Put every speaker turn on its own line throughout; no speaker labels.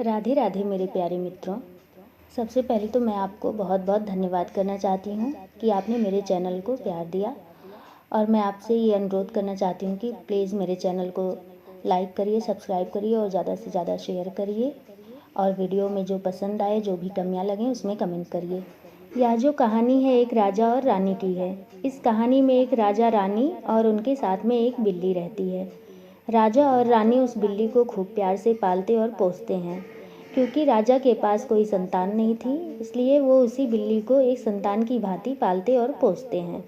राधे राधे मेरे प्यारे मित्रों। सबसे पहले तो मैं आपको बहुत बहुत धन्यवाद करना चाहती हूँ कि आपने मेरे चैनल को प्यार दिया। और मैं आपसे ये अनुरोध करना चाहती हूँ कि प्लीज़ मेरे चैनल को लाइक करिए, सब्सक्राइब करिए और ज़्यादा से ज़्यादा शेयर करिए। और वीडियो में जो पसंद आए, जो भी कमियाँ लगें, उसमें कमेंट करिए। यह जो कहानी है एक राजा और रानी की है। इस कहानी में एक राजा, रानी और उनके साथ में एक बिल्ली रहती है। राजा और रानी उस बिल्ली को खूब प्यार से पालते और पोसते हैं। क्योंकि राजा के पास कोई संतान नहीं थी, इसलिए वो उसी बिल्ली को एक संतान की भांति पालते और पोसते हैं।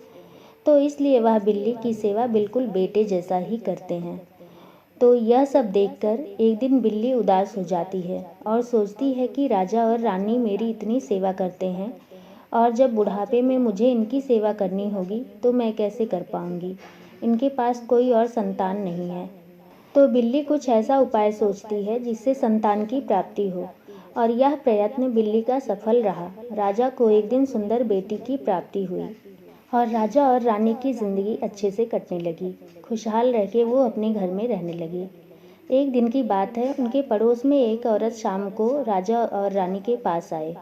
तो इसलिए वह बिल्ली की सेवा बिल्कुल बेटे जैसा ही करते हैं। तो यह सब देखकर एक दिन बिल्ली उदास हो जाती है और सोचती है कि राजा और रानी मेरी इतनी सेवा करते हैं, और जब बुढ़ापे में मुझे इनकी सेवा करनी होगी तो मैं कैसे कर पाऊंगी। इनके पास कोई और संतान नहीं है। तो बिल्ली कुछ ऐसा उपाय सोचती है जिससे संतान की प्राप्ति हो, और यह प्रयत्न बिल्ली का सफल रहा। राजा को एक दिन सुंदर बेटी की प्राप्ति हुई और राजा और रानी की ज़िंदगी अच्छे से कटने लगी। खुशहाल रह के वो अपने घर में रहने लगी। एक दिन की बात है, उनके पड़ोस में एक औरत शाम को राजा और रानी के पास आए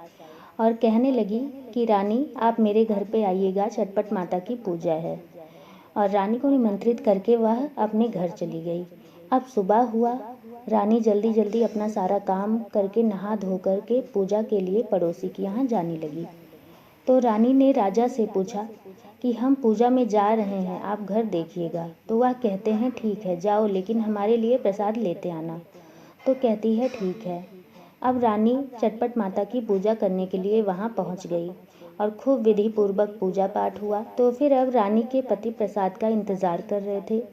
और कहने लगी कि रानी, आप मेरे घर पे आइएगा, चटपट माता की पूजा है। और रानी को निमंत्रित करके वह अपने घर चली गई। अब सुबह हुआ। रानी जल्दी जल्दी अपना सारा काम करके नहा धो कर के पूजा के लिए पड़ोसी के यहाँ जाने लगी। तो रानी ने राजा से पूछा कि हम पूजा में जा रहे हैं, आप घर देखिएगा। तो वह कहते हैं ठीक है जाओ, लेकिन हमारे लिए प्रसाद लेते आना। तो कहती है ठीक है। अब रानी चटपट माता की पूजा करने के लिए वहाँ पहुँच गई और खूब विधि पूर्वक पूजा पाठ हुआ। तो फिर अब रानी के पति प्रसाद का इंतज़ार कर रहे थे,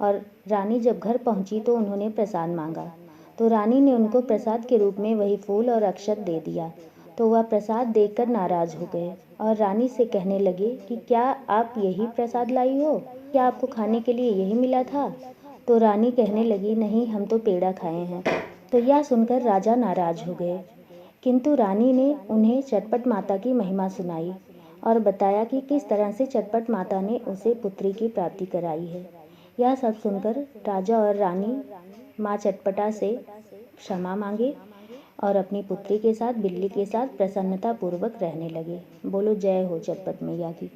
और रानी जब घर पहुंची तो उन्होंने प्रसाद मांगा। तो रानी ने उनको प्रसाद के रूप में वही फूल और अक्षत दे दिया। तो वह प्रसाद देखकर नाराज हो गए और रानी से कहने लगे कि क्या आप यही प्रसाद लाई हो? क्या आपको खाने के लिए यही मिला था? तो रानी कहने लगी नहीं, हम तो पेड़ा खाए हैं। तो यह सुनकर राजा नाराज हो गए, किंतु रानी ने उन्हें चटपट माता की महिमा सुनाई और बताया कि किस तरह से चटपट माता ने उसे पुत्री की प्राप्ति कराई है। यह सब सुनकर राजा और रानी माँ चटपटा से क्षमा मांगे और अपनी पुत्री के साथ, बिल्ली के साथ प्रसन्नता पूर्वक रहने लगे। बोलो जय हो चटपट मैया की।